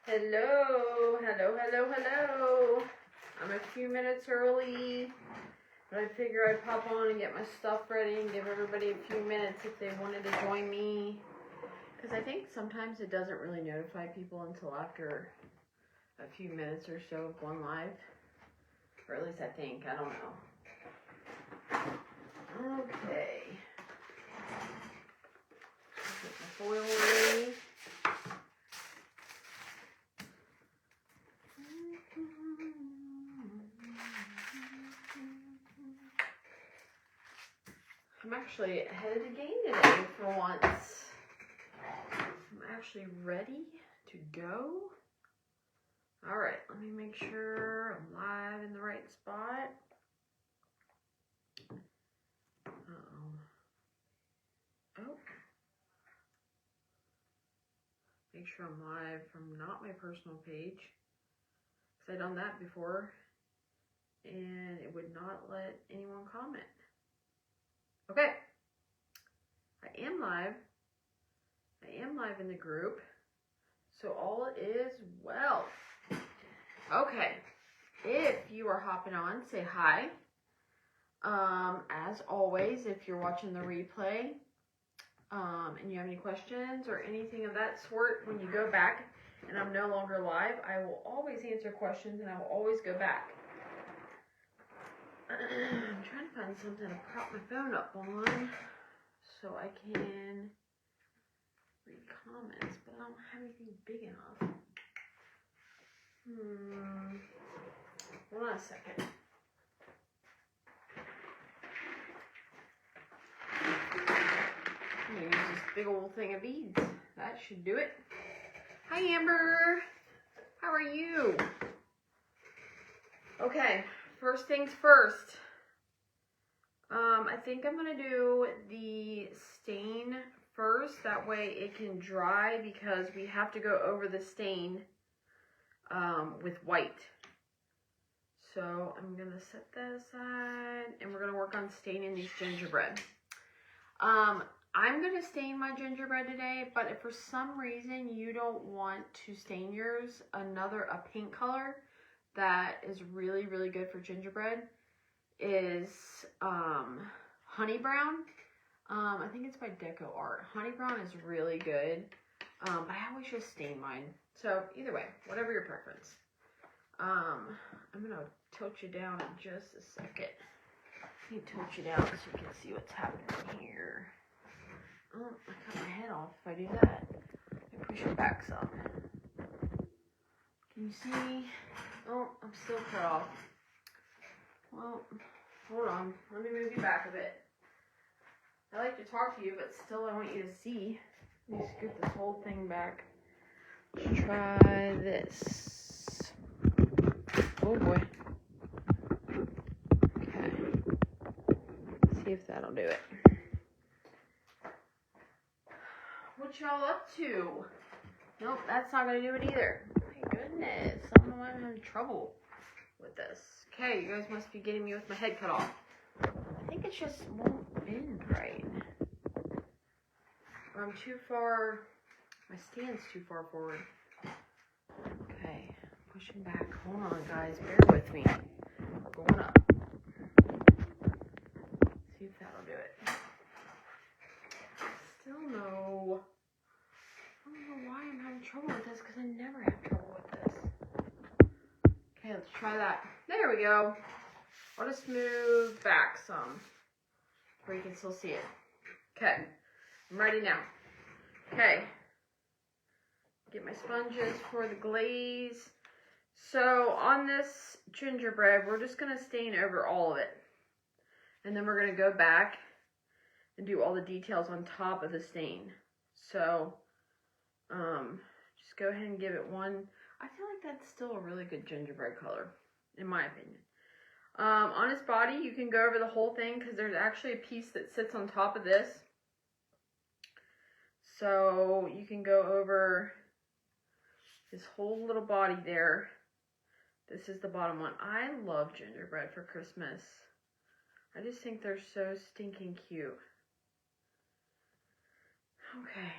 Hello, hello, hello, hello. I'm a few minutes early, but I figure I'd pop on and get my stuff ready and give everybody a few minutes if they wanted to join me. Because I think sometimes it doesn't really notify people until after a few minutes or so of going live. Or at least I think, I don't know. Okay. Get my foil ready. I'm actually ahead of the game today for once. I'm actually ready to go. Alright, let me make sure I'm live in the right spot. Oh. Make sure I'm live from not my personal page. Because I've done that before. And it would not let anyone comment. Okay. I am live. I am live in the group. So all is well. Okay. If you are hopping on, say hi. As always, if you're watching the replay, and you have any questions or anything of that sort, when you go back and I'm no longer live, I will always answer questions and I will always go back. I'm trying to find something to prop my phone up on so I can read comments, but I don't have anything big enough. Hold on a second. I'm going to use this big old thing of beads. That should do it. Hi, Amber. How are you? Okay, first things first. I think I'm going to do the stain first. That way it can dry because we have to go over the stain with white. So I'm going to set that aside and we're going to work on staining these gingerbread. I'm going to stain my gingerbread today, but if for some reason you don't want to stain yours, a pink color that is really, really good for gingerbread is honey brown. I think it's by Deco Art. Honey brown is really good, but I always just stain mine. So either way, whatever your preference. I'm going to tilt you down in just a second. Let me tilt you down so you can see what's happening here. Oh, I cut my head off if I do that. Let me push it back some. Can you see? Oh, I'm still cut off. Well, hold on. Let me move you back a bit. I like to talk to you, but still I want you to see. Let me scoot this whole thing back. Let's try this. Oh boy. Okay. Let's see if that'll do it. What y'all up to? Nope, that's not gonna do it either. My goodness, I don't know why I'm having trouble with this. Okay, you guys must be getting me with my head cut off. I think it just won't bend right. Or I'm too far, my stand's too far forward. Okay, pushing back. Hold on, guys, bear with me. We're going up. See if that'll do it. Still no. I don't know why I'm having trouble with this, because I never have trouble with this. Okay, let's try that. There we go. I'll just move back some where you can still see it. Okay, I'm ready now. Okay, get my sponges for the glaze. So on this gingerbread, we're just going to stain over all of it. And then we're going to go back and do all the details on top of the stain. So just go ahead and give it one. I feel like that's still a really good gingerbread color, in my opinion. On its body, you can go over the whole thing because there's actually a piece that sits on top of this. So you can go over this whole little body there. This is the bottom one. I love gingerbread for Christmas. I just think they're so stinking cute. Okay.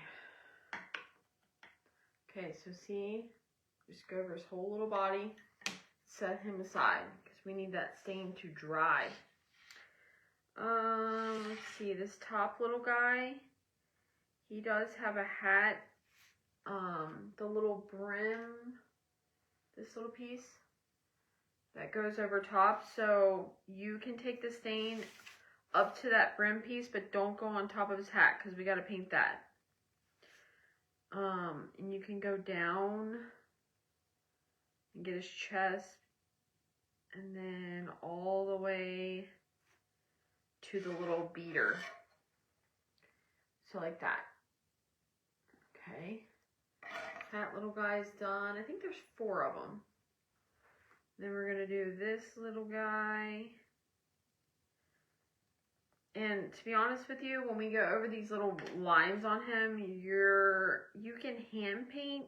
Okay, so see, Just go over his whole little body. Set him aside because we need that stain to dry. Let's see, this top little guy, he does have a hat. The little brim, this little piece that goes over top, so you can take the stain up to that brim piece, but don't go on top of his hat because we got to paint that. And you can go down and get his chest, and then all the way to the little beater. So like that. Okay. That little guy's done. I think there's 4 of them. Then we're going to do this little guy. And to be honest with you, when we go over these little lines on him, you can hand paint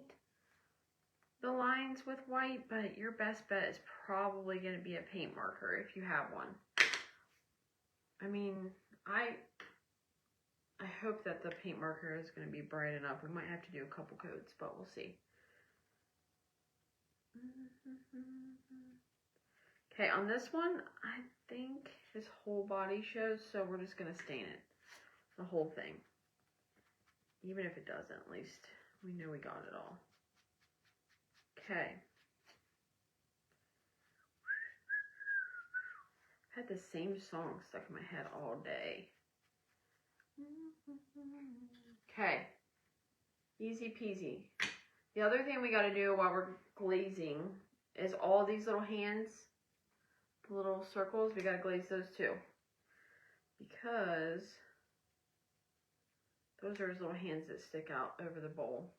the lines with white, but your best bet is probably going to be a paint marker if you have one. I mean, I hope that the paint marker is going to be bright enough. We might have to do a couple coats, but we'll see. Okay, on this one, I think his whole body shows, so we're just going to stain it. The whole thing. Even if it doesn't, at least we know we got it all. Okay. I've had the same song stuck in my head all day. Okay. Easy peasy. The other thing we got to do while we're glazing is all these little hands, the little circles, we got to glaze those too. Because those are his little hands that stick out over the bowl.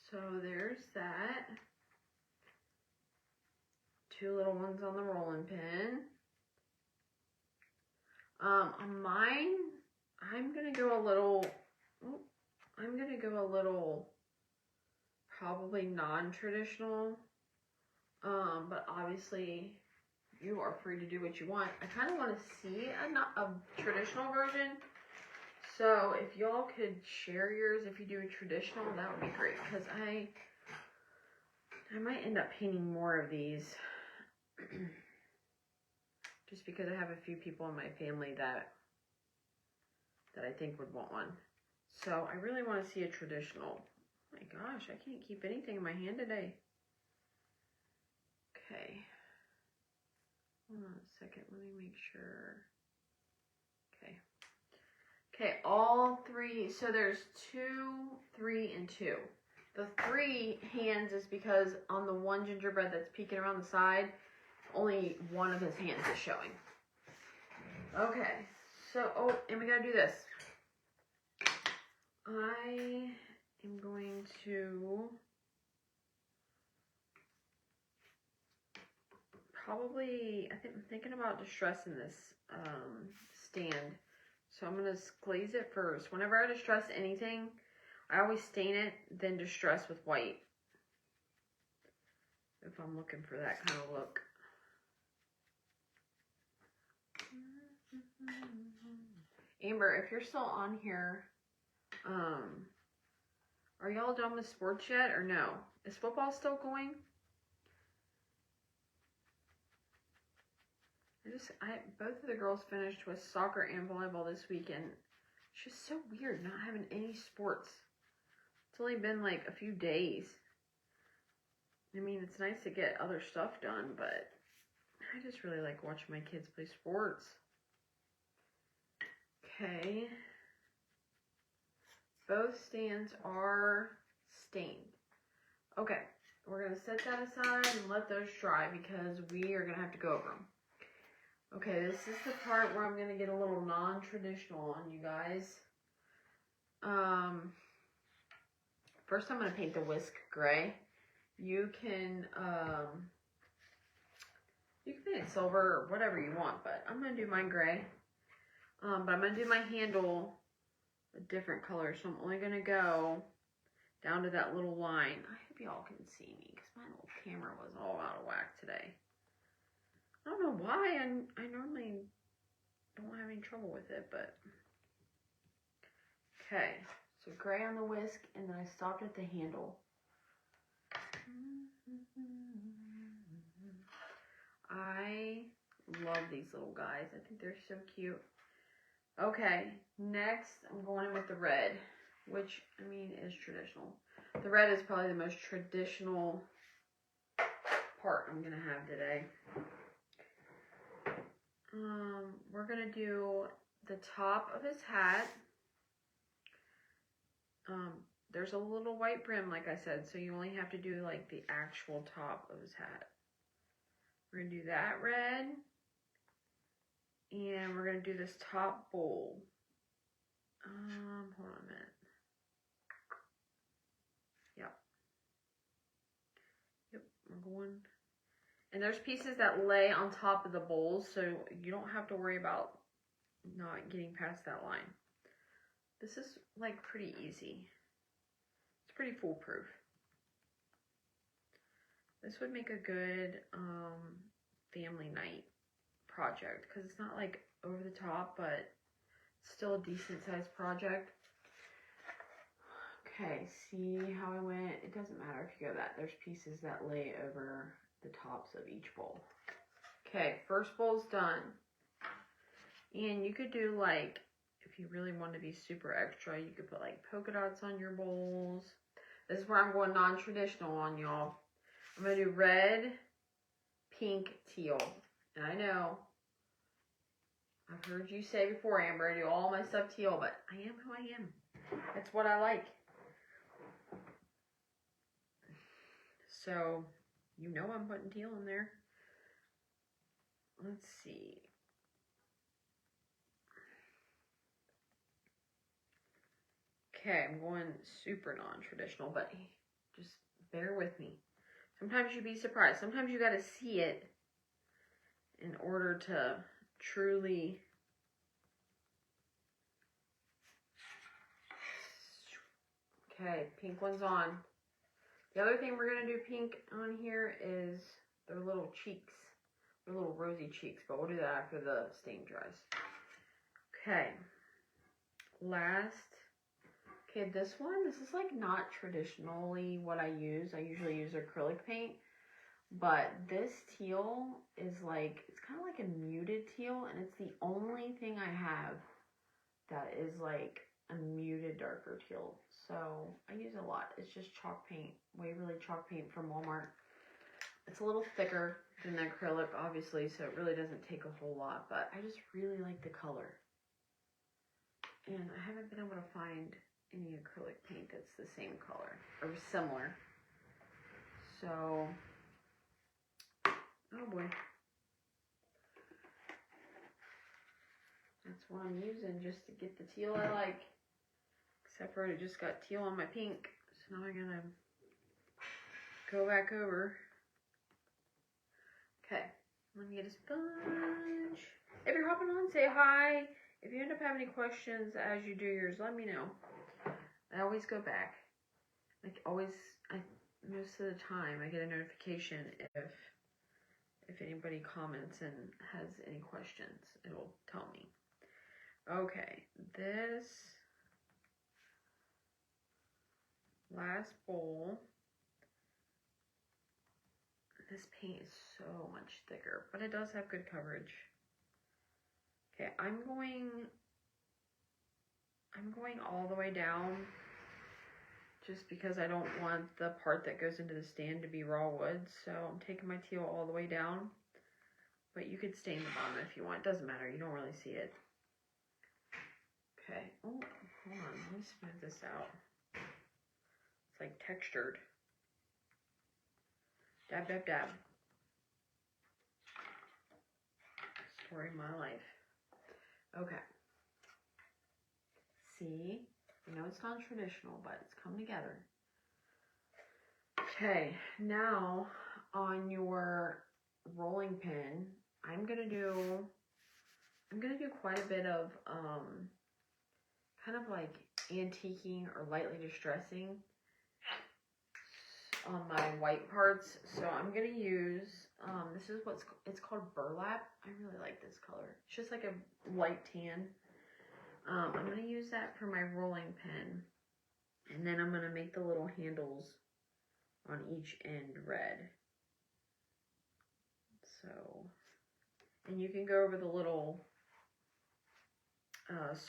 So there's that. 2 little ones on the rolling pin. On mine, I'm gonna go a little, probably non-traditional. But obviously you are free to do what you want. I kind of want to see a traditional version. So if y'all could share yours if you do a traditional, that would be great. Because I might end up painting more of these. Just because I have a few people in my family that I think would want one. So I really want to see a traditional. Oh my gosh, I can't keep anything in my hand today. Okay. Hold on a second, let me make sure. Okay. Okay, all 3, so there's 2, 3, and 2. The 3 hands is because on the one gingerbread that's peeking around the side, only one of his hands is showing. Okay, so, oh, and we gotta do this. I am going to probably, I'm thinking about distressing this stand. So I'm gonna glaze it first. Whenever I distress anything, I always stain it, then distress with white. If I'm looking for that kind of look. Amber, if you're still on here, are y'all done with sports yet or no? Is football still going? Both of the girls finished with soccer and volleyball this weekend. It's just so weird not having any sports. It's only been like a few days. I mean, it's nice to get other stuff done, but I just really like watching my kids play sports. Okay. Both stands are stained. Okay, we're going to set that aside and let those dry because we are going to have to go over them. Okay, this is the part where I'm going to get a little non-traditional on you guys. First I'm going to paint the whisk gray. You can paint it silver or whatever you want, but I'm going to do mine gray. But I'm going to do my handle a different color, so I'm only going to go down to that little line. I hope y'all can see me because my little camera was all out of whack today. I don't know why. I normally don't have any trouble with it, but okay. So gray on the whisk, and then I stopped at the handle. I love these little guys. I think they're so cute. Okay, next I'm going in with the red, which, I mean, is traditional. The red is probably the most traditional part I'm going to have today. We're going to do the top of his hat. There's a little white brim, like I said, so you only have to do like the actual top of his hat. We're going to do that red. And we're going to do this top bowl. Hold on a minute. Yep, we're going. And there's pieces that lay on top of the bowls, so you don't have to worry about not getting past that line. This is like pretty easy. It's pretty foolproof. This would make a good family night project because it's not like over the top, but still a decent sized project. Okay, see how I went? It doesn't matter if you go that. There's pieces that lay over the tops of each bowl. Okay, first bowl's done. And you could do like, if you really want to be super extra, you could put like polka dots on your bowls. This is where I'm going non-traditional on y'all. I'm going to do red, pink, teal. And I know, I've heard you say before, Amber, I do all my stuff teal, but I am who I am. That's what I like. So, you know I'm putting teal in there. Let's see. Okay, I'm going super non-traditional, but just bear with me. Sometimes you'd be surprised. Sometimes you gotta see it in order to truly okay, pink one's on. The other thing we're gonna do pink on here is their little cheeks. Their little rosy cheeks, but we'll do that after the stain dries. Okay. Last. Okay, this is like not traditionally what I use. I usually use acrylic paint. But this teal is like, it's kind of like a muted teal, and it's the only thing I have that is like a muted darker teal. So I use a lot. It's just chalk paint, Waverly chalk paint from Walmart. It's a little thicker than the acrylic, obviously, so it really doesn't take a whole lot, but I just really like the color. And I haven't been able to find any acrylic paint that's the same color, or similar. So, oh boy. That's what I'm using just to get the teal I like. Except for it just got teal on my pink. So now I'm gonna go back over. Okay, I'm gonna get a sponge. If you're hopping on, say hi. If you end up having any questions as you do yours, let me know. I always go back. Like always, most of the time I get a notification if anybody comments and has any questions. It'll tell me. Okay, this last bowl. This paint is so much thicker, but it does have good coverage. Okay, I'm going all the way down just because I don't want the part that goes into the stand to be raw wood. So I'm taking my teal all the way down, but you could stain the bottom if you want. It doesn't matter. You don't really see it. Okay. Oh, hold on. Let me smooth this out. It's like textured. Dab, dab, dab. Story of my life. Okay. See? I know it's non-traditional, but it's come together. Okay, now on your rolling pin, I'm gonna do quite a bit of kind of like antiquing or lightly distressing on my white parts. So I'm gonna use this is it's called burlap. I really like this color. It's just like a light tan. I'm going to use that for my rolling pin, and then I'm going to make the little handles on each end red. So, and you can go over the little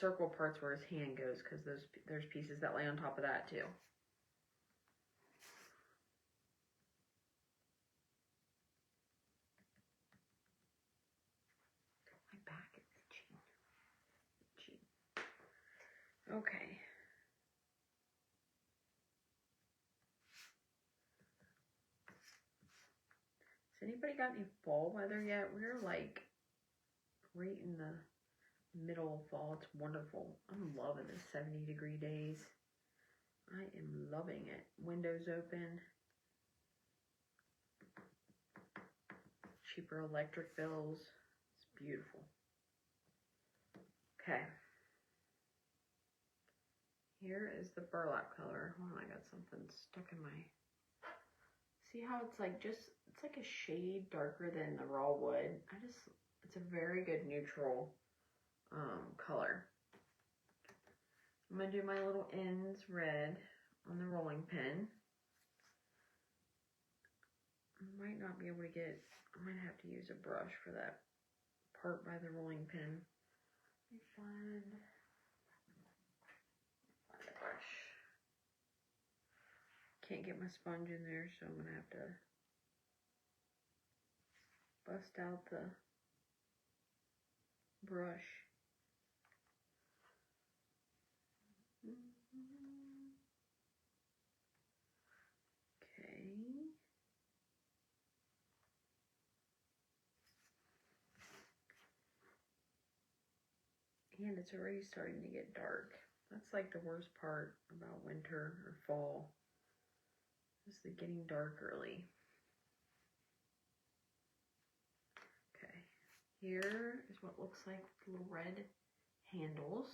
circle parts where his hand goes, because there's pieces that lay on top of that too. My back is itchy. Okay. Has anybody got any fall weather yet? We're like right in the middle of fall. It's wonderful. I'm loving the 70-degree days. I am loving it. Windows open. Cheaper electric bills. It's beautiful. Okay. Here is the burlap color. Oh, I got something stuck in my... See how it's like just, it's like a shade darker than the raw wood. It's a very good neutral color. I'm going to do my little ends red on the rolling pin. I might not be able to get, I might have to use a brush for that part by the rolling pin. Let me find a brush. Can't get my sponge in there, so I'm going to have to bust out the brush. Okay. And it's already starting to get dark. That's like the worst part about winter or fall, is the getting dark early. Okay, here is what looks like little red handles.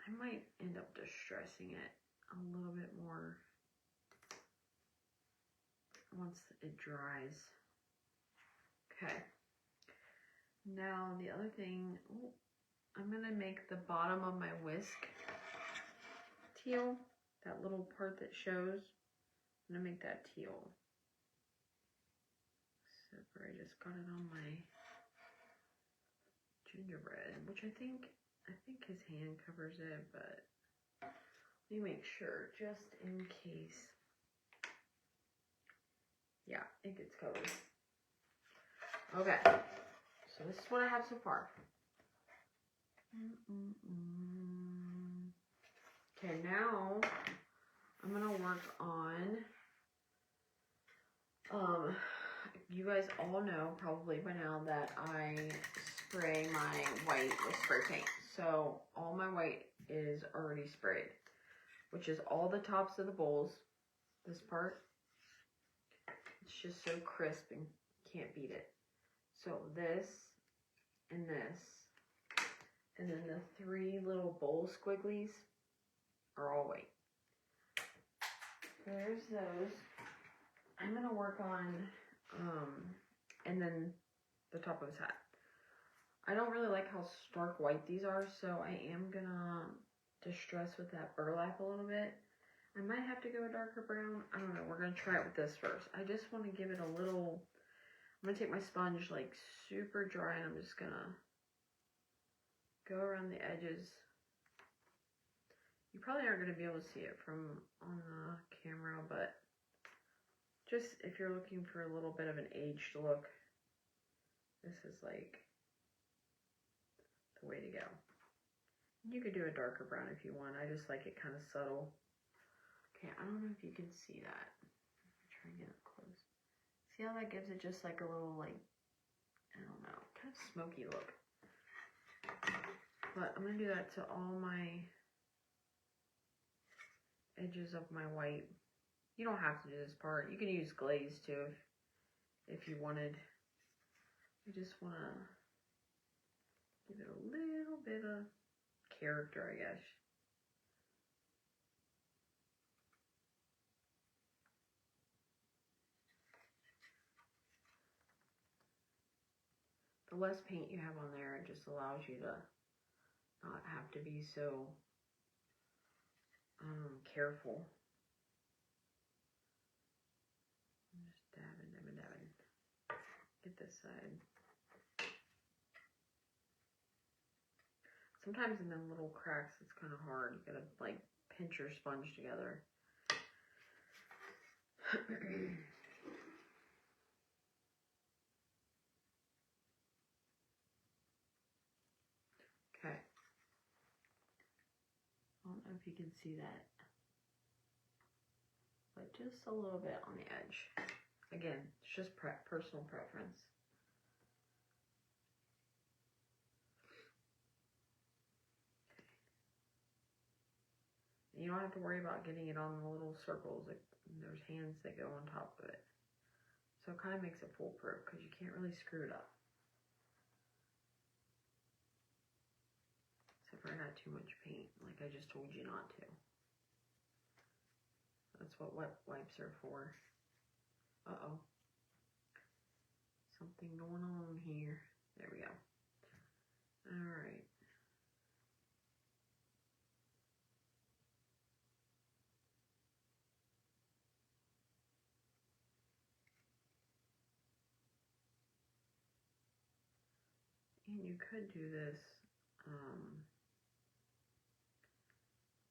I might end up distressing it a little bit more once it dries. Okay. Now the other thing, I'm gonna make the bottom of my whisk teal, that little part that shows. I'm gonna make that teal. So I just got it on my gingerbread, which I think his hand covers it, but let me make sure just in case. Yeah, it gets covered. Okay. So this is what I have so far. Okay, now I'm gonna work on, you guys all know probably by now that I spray my white with spray paint. So all my white is already sprayed, which is all the tops of the bowls. This part, it's just so crisp and can't beat it. So this, and this, and then the 3 little bowl squigglies are all white. There's those. I'm gonna work on, and then the top of his hat. I don't really like how stark white these are, so I am gonna distress with that burlap a little bit. I might have to go a darker brown. I don't know. We're gonna try it with this first. I just want to give it a little. I'm gonna take my sponge like super dry, and I'm just gonna go around the edges. You probably aren't gonna be able to see it from on the camera, but just if you're looking for a little bit of an aged look, this is like the way to go. You could do a darker brown if you want. I just like it kind of subtle. Okay, I don't know if you can see that. Try and get it close. See how that gives it just like a little, like, I don't know, kind of smoky look. But I'm gonna do that to all my edges of my white. You don't have to do this part. You can use glaze too if you wanted. I just want to give it a little bit of character, I guess. The less paint you have on there, it just allows you to not have to be so careful. side. Sometimes in them little cracks, it's kind of hard. You gotta like pinch your sponge together. Okay. I don't know if you can see that, but just a little bit on the edge. Again, it's just personal preference. You don't have to worry about getting it on the little circles. Like, there's hands that go on top of it. So it kind of makes it foolproof because you can't really screw it up. Except for I got too much paint, like I just told you not to. That's what wet wipes are for. Uh-oh. Something going on here. There we go. All right. And you could do this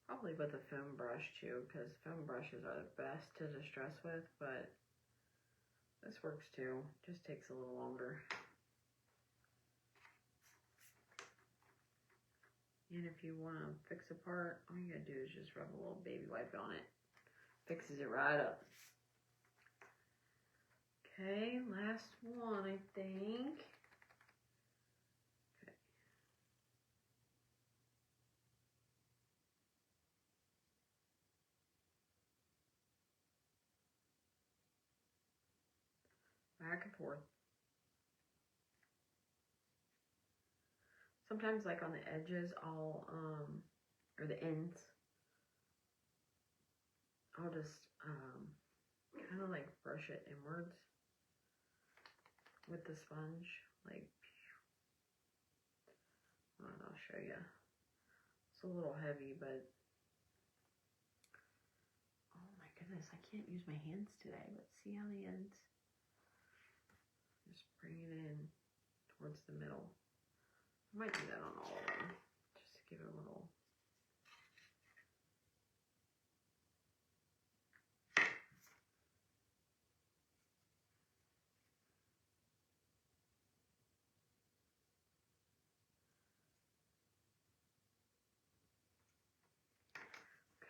probably with a foam brush too, because foam brushes are the best to distress with, but this works too. Just takes a little longer. And if you want to fix a part, all you gotta do is just rub a little baby wipe on it. Fixes it right up. Okay, last one, I think. Okay. Back and forth. Sometimes, like on the edges, or the ends, I'll just kind of like brush it inwards with the sponge, like, I'll show you. It's a little heavy, but oh my goodness, I can't use my hands today. But see how the ends? Just bring it in towards the middle. I might do that on all of them, just to give it a little.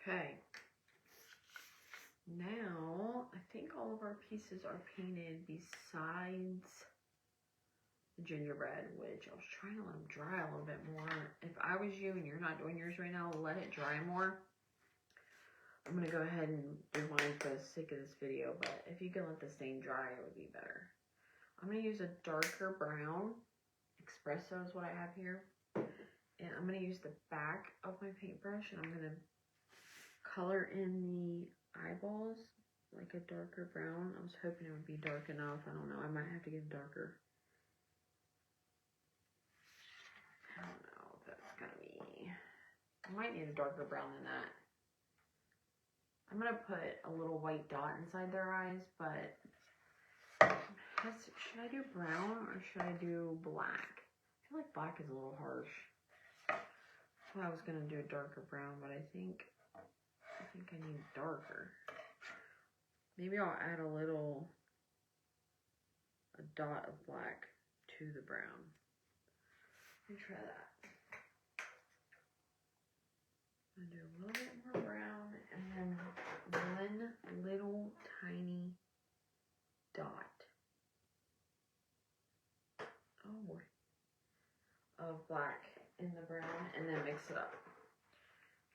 Okay. Now, I think all of our pieces are painted besides the gingerbread, which I was trying to let them dry a little bit more. If I was you and you're not doing yours right now, let it dry more. I'm going to go ahead and do mine for the sake of this video, but if you can let the stain dry, it would be better. I'm going to use a darker brown. Espresso is what I have here. And I'm going to use the back of my paintbrush, and I'm going to color in the eyeballs like a darker brown. I was hoping it would be dark enough. I don't know. I might have to get darker. I don't know if that's going to be... I might need a darker brown than that. I'm going to put a little white dot inside their eyes, but should I do brown or should I do black? I feel like black is a little harsh. So I was going to do a darker brown, but I think I need darker. Maybe I'll add a dot of black to the brown. Let me try that. I'm going to do a little bit more brown and then one little tiny dot. Oh boy. Of black in the brown, and then mix it up.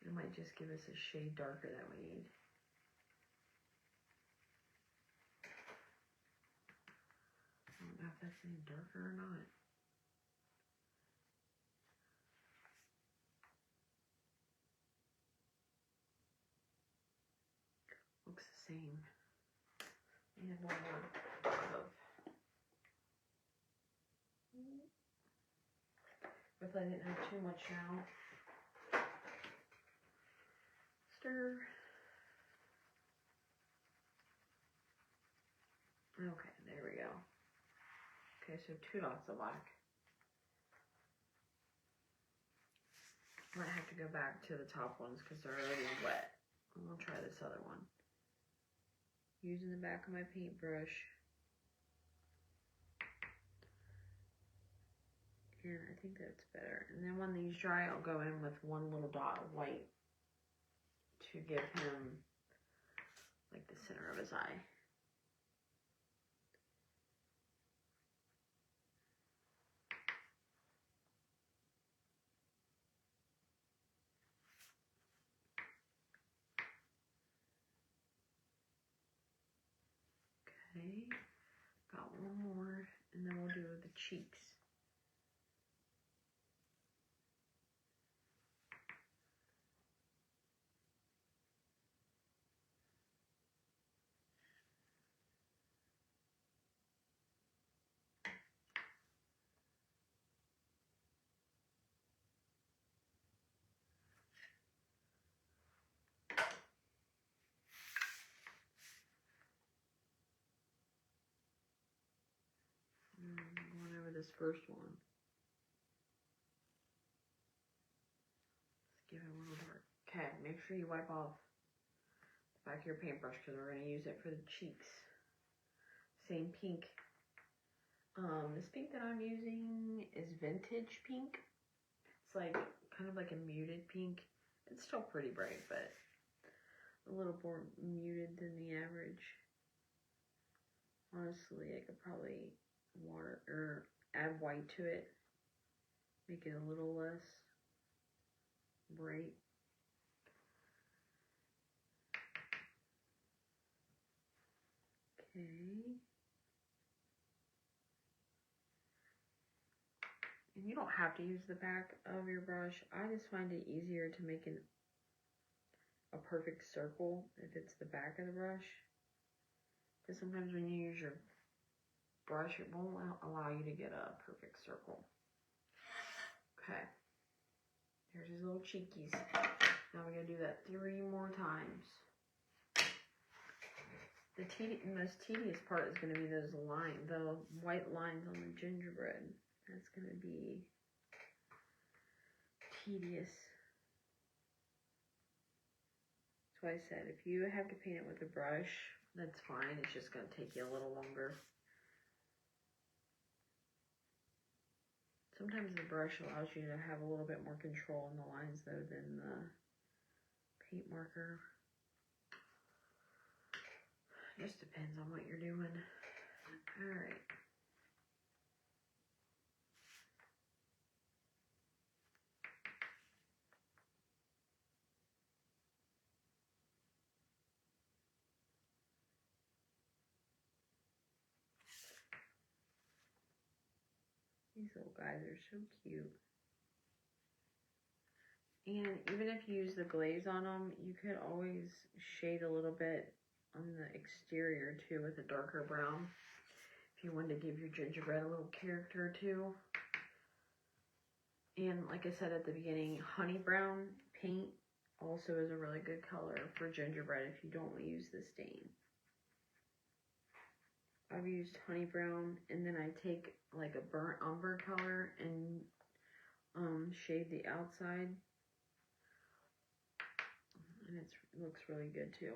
It might just give us a shade darker that we need. I don't know if that's any darker or not. Looks the same. And one more of. If I didn't have too much now. Stir. Okay, there we go. Okay, so 2 dots of black. I might have to go back to the top ones because they're already wet. I'm gonna try this other one. Using the back of my paintbrush. And I think that's better. And then when these dry, I'll go in with 1 little dot of white to give him like the center of his eye. Okay, got 1 more, and then we'll do the cheeks. Going over this first one. Let's give it a little dark. Okay, make sure you wipe off the back of your paintbrush because we're going to use it for the cheeks. Same pink. This pink that I'm using is vintage pink. It's like kind of like a muted pink. It's still pretty bright, but a little more muted than the average. Honestly, I could probably water or add white to it, make it a little less bright. Okay. And you don't have to use the back of your brush. I just find it easier to make a perfect circle if it's the back of the brush. Because sometimes when you use your brush, it won't allow you to get a perfect circle. Okay. There's his little cheekies. Now we're going to do that 3 more times. The most tedious part is going to be those lines, the white lines on the gingerbread. That's going to be tedious. That's why I said if you have to paint it with a brush, that's fine. It's just going to take you a little longer. Sometimes the brush allows you to have a little bit more control in the lines though than the paint marker. Just depends on what you're doing. Alright. These little guys are so cute. And even if you use the glaze on them, you could always shade a little bit on the exterior too with a darker brown. If you wanted to give your gingerbread a little character too. And like I said at the beginning, honey brown paint also is a really good color for gingerbread if you don't want to use the stain. I've used honey brown, and then I take like a burnt umber color and shade the outside, and it looks really good too.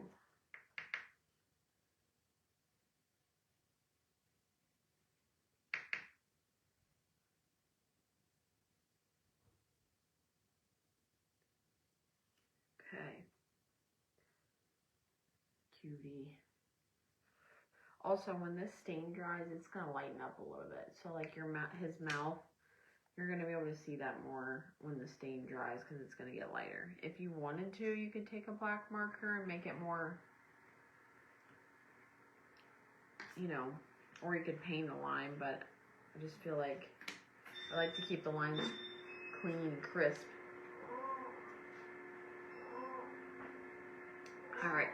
Okay. Cutie. Also, when this stain dries, it's going to lighten up a little bit. So, like his mouth, you're going to be able to see that more when the stain dries because it's going to get lighter. If you wanted to, you could take a black marker and make it more, you know, or you could paint a line, but I just feel like I like to keep the lines clean and crisp. All right.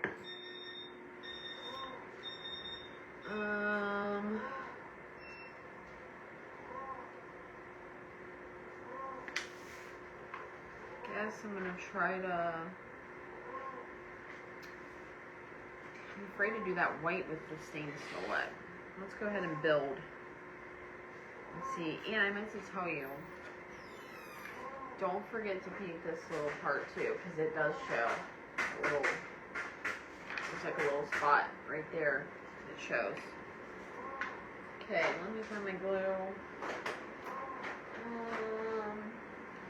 Guess I'm gonna try to. I'm afraid to do that white with the stain still wet. Let's go ahead and build. Let's see, and I meant to tell you, don't forget to paint this little part too, because it does show a little, looks like a little spot right there. It shows. Okay, let me find my glue.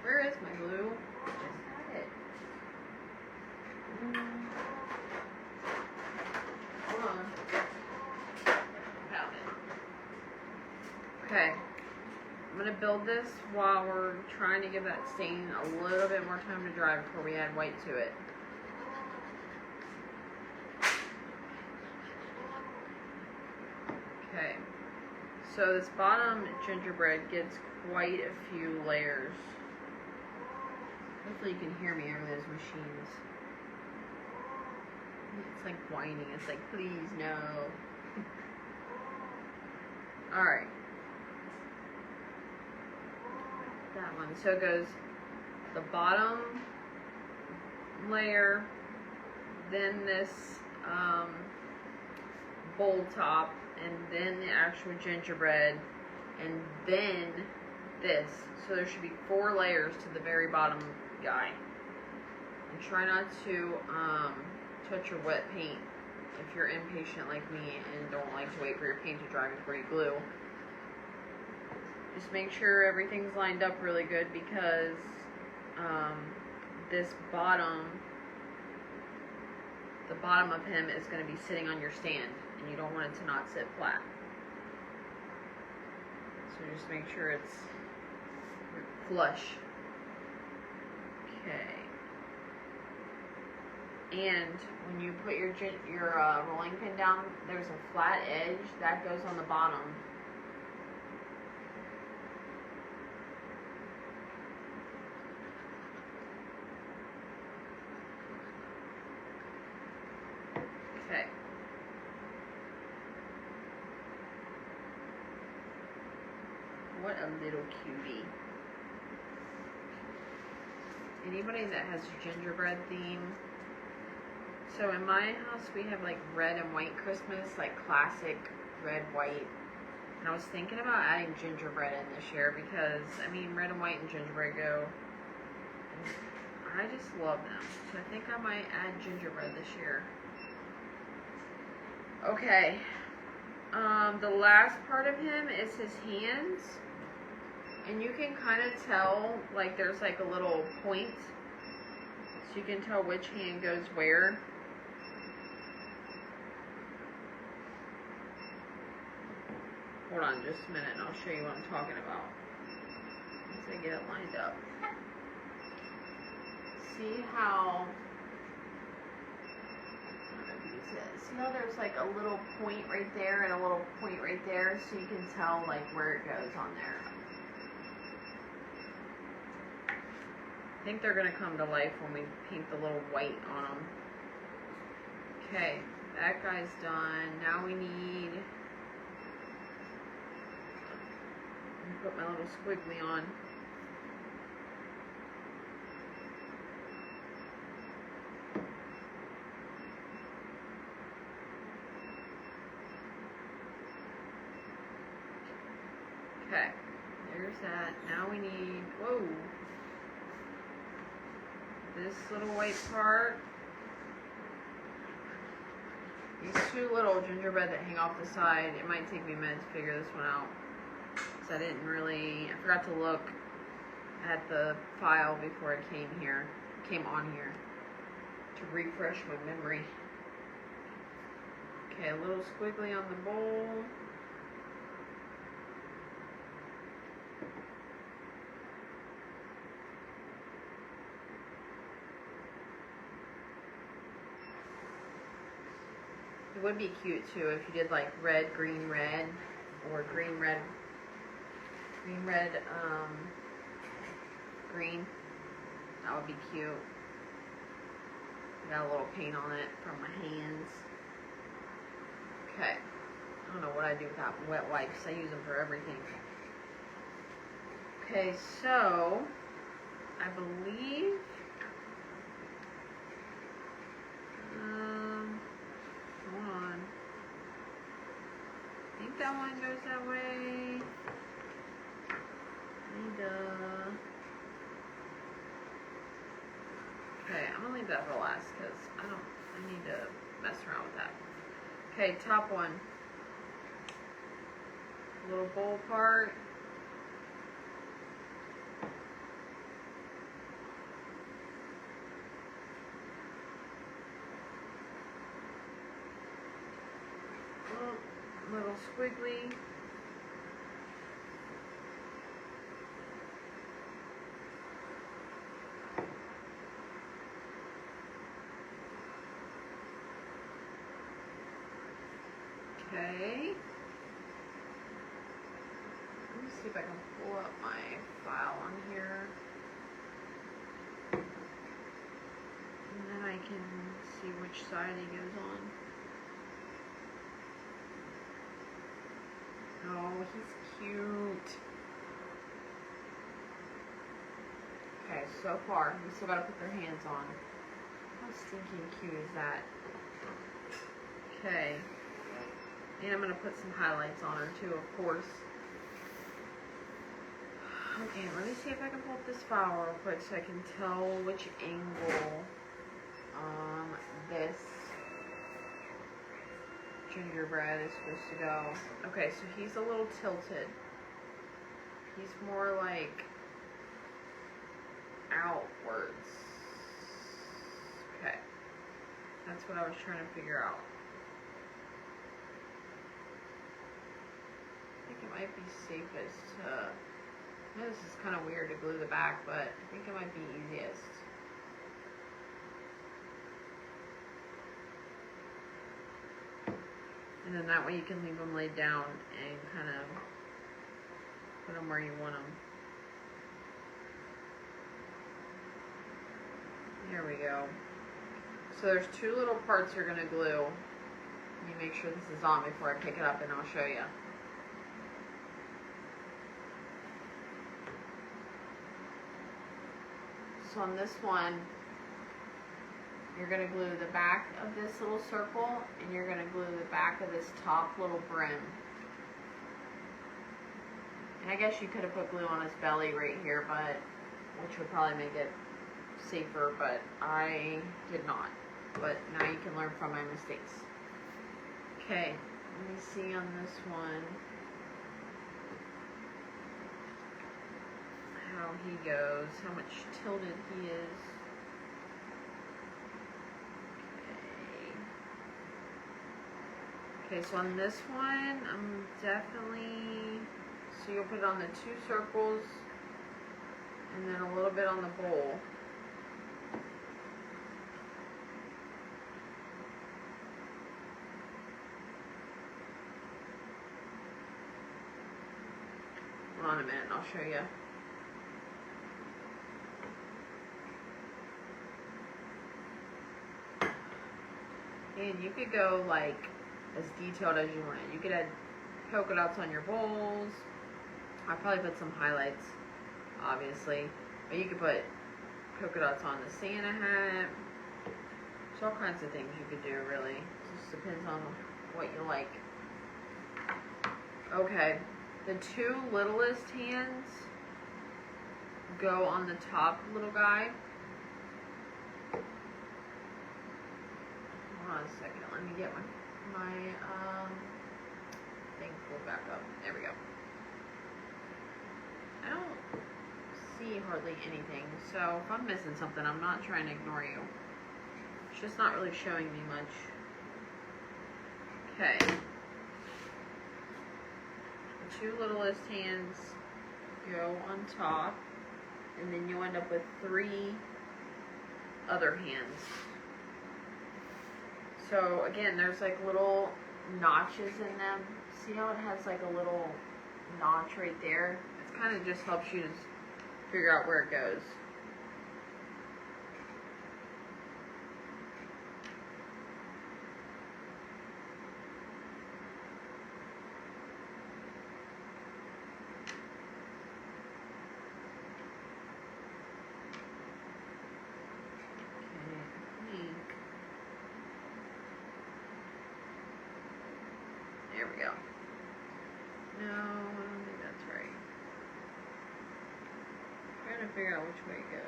Where is my glue? I just had it. Hold on. Found it. Okay. I'm going to build this while we're trying to give that stain a little bit more time to dry before we add white to it. Okay. So this bottom gingerbread gets quite a few layers. Hopefully you can hear me over those machines. It's like whining. It's like, please, no. Alright. That one. So it goes the bottom layer, then this bowl top, and then the actual gingerbread, and then this. So there should be 4 layers to the very bottom guy. And try not to touch your wet paint if you're impatient like me and don't like to wait for your paint to dry before you glue. Just make sure everything's lined up really good, because this bottom, the bottom of him is going to be sitting on your stand, and you don't want it to not sit flat. So just make sure it's flush. Okay. And when you put your rolling pin down, there's a flat edge that goes on the bottom. Okay. What a little cutie. Anybody that has a gingerbread theme. So in my house we have like red and white Christmas, like classic red, white. And I was thinking about adding gingerbread in this year because, I mean, red and white and gingerbread go. I just love them. So I think I might add gingerbread this year. Okay. The last part of him is his hands. And you can kind of tell, like there's like a little point. So you can tell which hand goes where. Hold on just a minute and I'll show you what I'm talking about. Once I get it lined up. See how, see how there's like a little point right there and a little point right there, so you can tell like where it goes on there. I think they're going to come to life when we paint the little white on them. Okay, that guy's done. Now we need, let me put my little squiggly on. Okay, there's that. Now we need, whoa, this little white part. These 2 little gingerbread that hang off the side. It might take me a minute to figure this one out, because I forgot to look at the file before it came on here, to refresh my memory. Okay, a little squiggly on the bowl. It would be cute too if you did like red, green, red, or green, red, green, red, green. That would be cute. Got a little paint on it from my hands. Okay. I don't know what I do without wet wipes. I use them for everything. Okay, so I believe hold on. I think that one goes that way. Okay, I'm gonna leave that for last because I need to mess around with that. Okay, top one. Little bowl part. Little squiggly. Okay. Let me see if I can pull up my file on here. And then I can see which side he goes on. Oh, he's cute. Okay, so far, we still gotta put their hands on. How stinking cute is that? Okay. And I'm gonna put some highlights on her too, of course. Okay, let me see if I can pull up this file real quick so I can tell which angle this gingerbread is supposed to go. Okay, so he's a little tilted. He's more like outwards. Okay, that's what I was trying to figure out. I think it might be safest to, I know this is kind of weird to glue the back, but I think it might be easiest. And then that way you can leave them laid down and kind of put them where you want them. There we go. So there's two little parts you're going to glue. Let me make sure this is on before I pick it up and I'll show you. So on this one, you're going to glue the back of this little circle and you're going to glue the back of this top little brim. And I guess you could have put glue on his belly right here, but which would probably make it safer, but I did not. But now you can learn from my mistakes. Okay, let me see on this one how he goes, how much tilted he is. Okay, so on this one, I'm definitely, so you'll put it on the two circles and then a little bit on the bowl. Hold on a minute and I'll show you. And you could go like as detailed as you want. You could add polka dots on your bowls. I'll probably put some highlights, obviously. But you could put polka dots on the Santa hat. There's all kinds of things you could do, really. It just depends on what you like. Okay, the two littlest hands go on the top little guy. Hold on a second, let me get my thing pulled back up. There we go. I don't see hardly anything, so if I'm missing something, I'm not trying to ignore you. It's just not really showing me much. Okay. The two littlest hands go on top, and then you'll end up with three other hands. So again, there's like little notches in them. See how it has like a little notch right there? It kind of just helps you to figure out where it goes. There we go. No, I don't think that's right. trying to figure out which way it goes.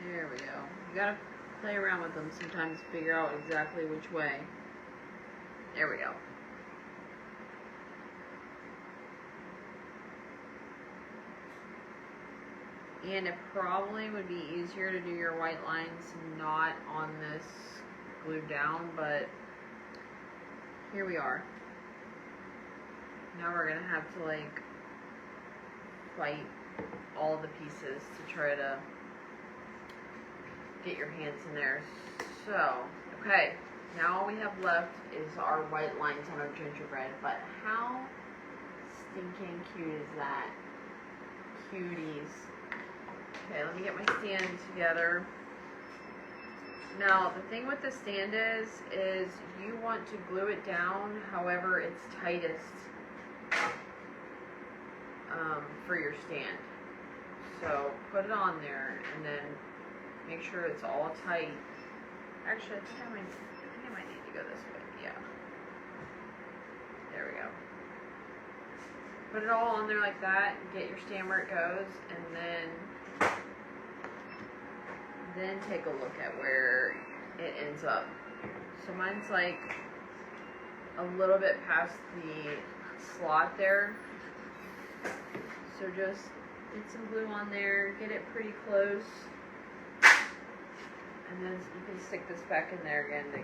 There we go. You gotta play around with them sometimes to figure out exactly which way. There we go. And it probably would be easier to do your white lines not on this glued down, but here we are. Now we're gonna have to like fight all the pieces to try to get your hands in there. So, okay, now all we have left is our white lines on our gingerbread, but how stinking cute is that? Cuties. Okay, let me get my stand together. Now, the thing with the stand is you want to glue it down however it's tightest for your stand. So, put it on there and then make sure it's all tight. Actually, I think I might need to go this way. Yeah. There we go. Put it all on there like that. Get your stand where it goes, and then take a look at where it ends up. So mine's like a little bit past the slot there. So just get some glue on there, get it pretty close, and then you can stick this back in there again to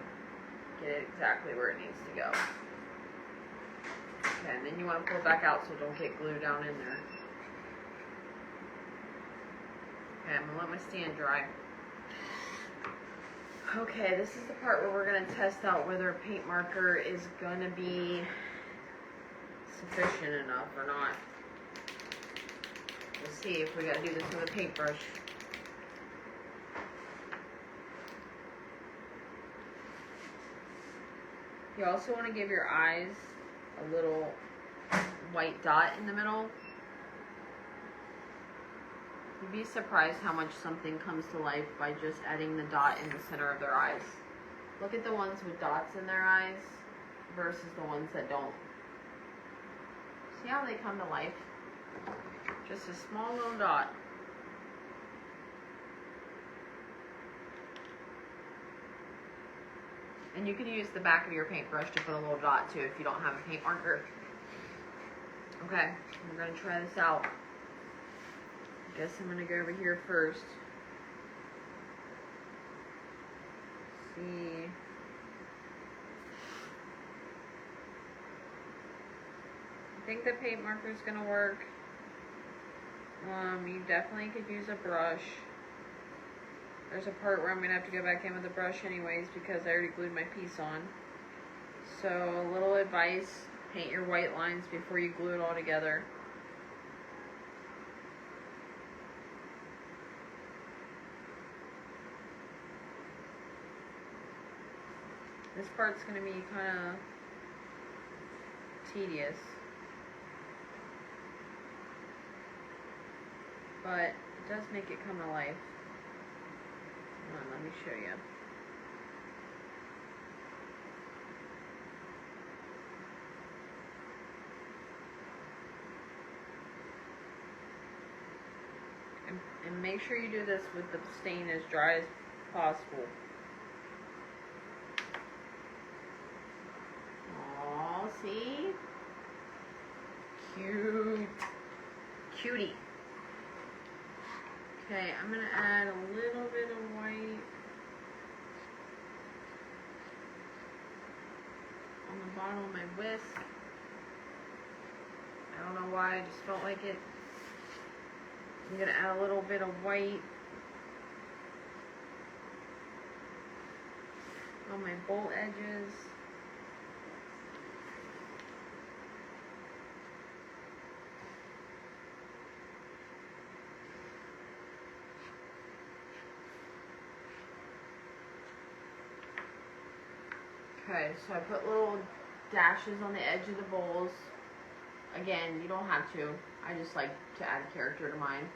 get it exactly where it needs to go. Okay, and then you want to pull it back out so it don't get glue down in there. Okay, I'm going to let my stand dry. Okay, this is the part where we're going to test out whether a paint marker is going to be sufficient enough or not. We'll see if we got to do this with a paintbrush. You also want to give your eyes a little white dot in the middle. You'd be surprised how much something comes to life by just adding the dot in the center of their eyes. Look at the ones with dots in their eyes versus the ones that don't. See how they come to life? Just a small little dot. And you can use the back of your paintbrush to put a little dot too if you don't have a paint marker. Okay, we're going to try this out. I guess I'm going to go over here first. See. I think the paint marker is going to work. You definitely could use a brush. There's a part where I'm going to have to go back in with a brush anyways because I already glued my piece on. So a little advice, paint your white lines before you glue it all together. This part's going to be kind of tedious, but it does make it come to life. Hold on, let me show you. And make sure you do this with the stain as dry as possible. Aw, see? Cute. Cutie. Okay, I'm going to add a little bit of white on the bottom of my whisk. I don't know why, I just felt like it. I'm going to add a little bit of white on my bolt edges. Okay, so I put little dashes on the edge of the bowls. Again, you don't have to. I just like to add character to mine.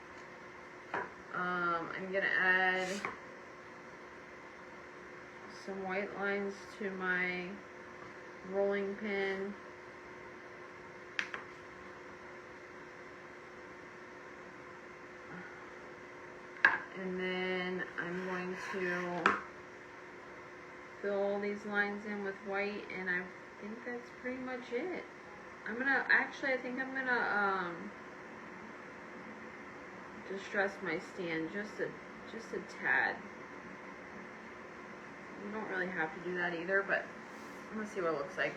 I'm going to add some white lines to my rolling pin. And then I'm going to fill all these lines in with white, and I think that's pretty much it. I'm gonna, actually, I think I'm gonna, distress my stand just a tad. You don't really have to do that either, but I'm gonna see what it looks like.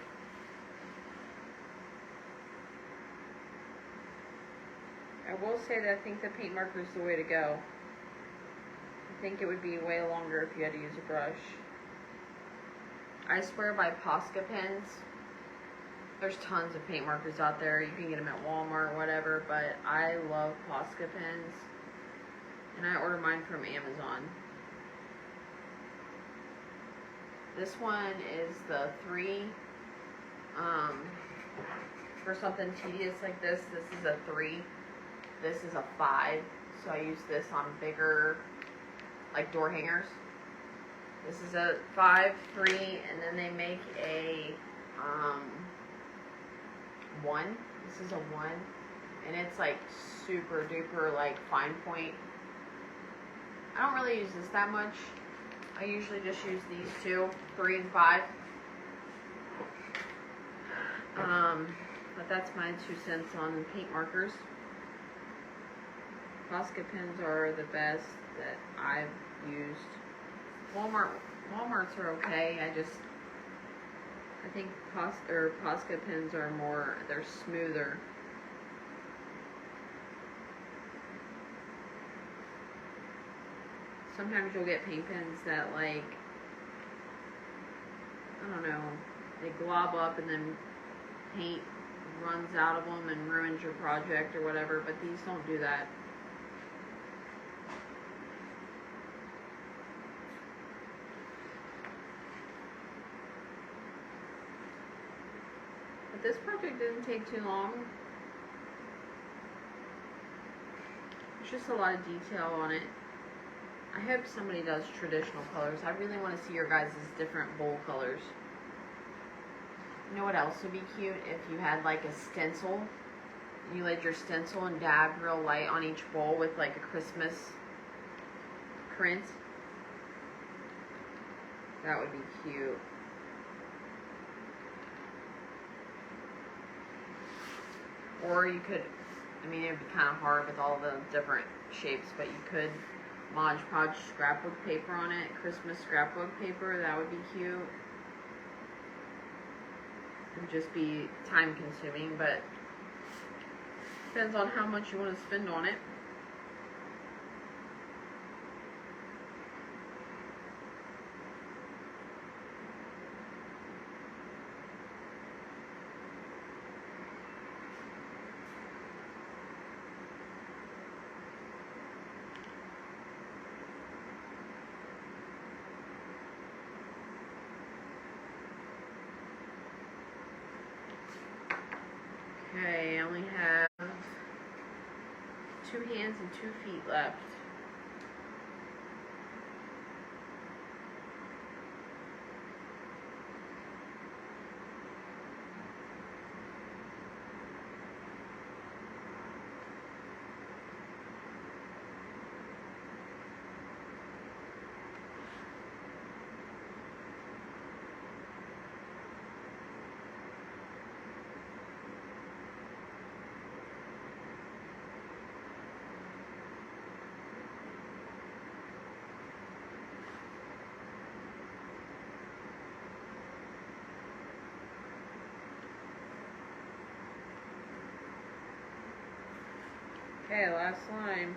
I will say that I think the paint marker is the way to go. I think it would be way longer if you had to use a brush. I swear by Posca pens. There's tons of paint markers out there. You can get them at Walmart or whatever, but I love Posca pens. And I order mine from Amazon. This one is the 3. For something tedious like this is a 3. This is a 5. So I use this on bigger, like door hangers. This is a 5, 3, and then they make a 1. This is a 1, and it's like super duper like fine point. I don't really use this that much. I usually just use these two, 3 and 5. But that's my 2 cents on paint markers. Posca pens are the best that I've used. Walmart's are okay. I think Posca pens are more, they're smoother. Sometimes you'll get paint pens that, like, I don't know, they glob up and then paint runs out of them and ruins your project or whatever, but these don't do that. But this project didn't take too long. There's just a lot of detail on it. I hope somebody does traditional colors. I really want to see your guys' different bowl colors. You know what else would be cute? If you had like a stencil. You laid your stencil and dabbed real light on each bowl with like a Christmas print. That would be cute. Or you could, I mean, it would be kind of hard with all the different shapes, but you could Mod Podge scrapbook paper on it, Christmas scrapbook paper, that would be cute. It would just be time consuming, but depends on how much you want to spend on it. Okay, I only have 2 hands and 2 feet left. Okay, last line.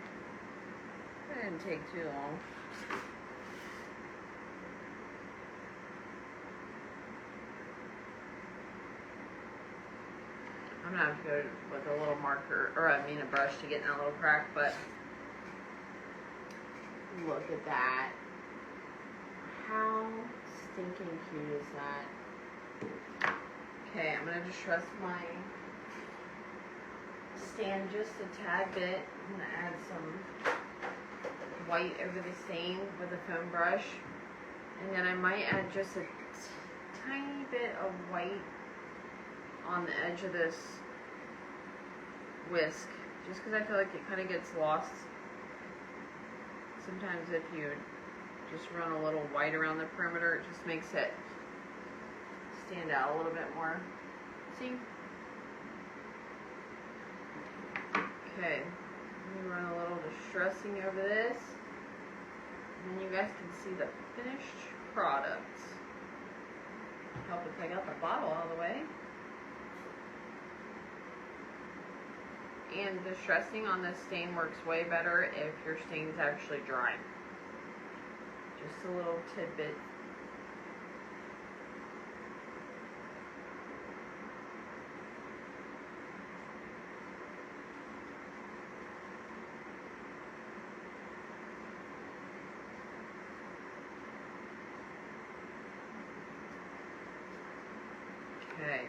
That didn't take too long. I'm gonna have to go with a little marker, or I mean a brush to get in that little crack, but look at that. How stinking cute is that? Okay, I'm gonna distress my stand just a tad bit. I'm gonna add some white over the stain with a foam brush, and then I might add just a tiny bit of white on the edge of this whisk, just because I feel like it kind of gets lost. Sometimes if you just run a little white around the perimeter, it just makes it stand out a little bit more. See? Okay, let me run a little distressing over this, and then you guys can see the finished product. Help it take out the bottle out of the way. And distressing on this stain works way better if your stain's actually dry. Just a little tidbit. Okay.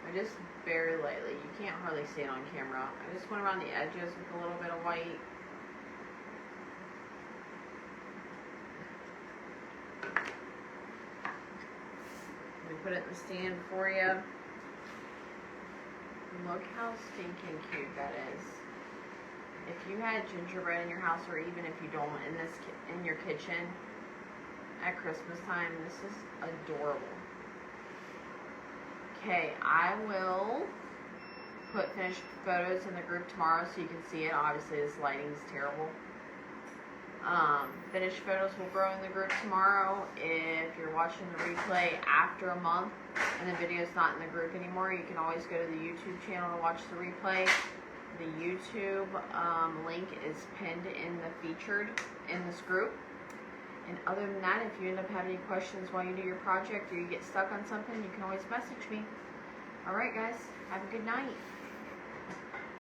I just very lightly, you can't hardly see it on camera. I just went around the edges with a little bit of white. Let me put it in the stand for you. Look how stinking cute that is. If you had gingerbread in your house, or even if you don't, in your kitchen at Christmas time, this is adorable. Okay, I will put finished photos in the group tomorrow so you can see it. Obviously, this lighting is terrible. Finished photos will grow in the group tomorrow. If you're watching the replay after a month and the video is not in the group anymore, you can always go to the YouTube channel to watch the replay. The YouTube link is pinned in the featured in this group. And other than that, if you end up having any questions while you do your project or you get stuck on something, you can always message me. Alright guys, have a good night.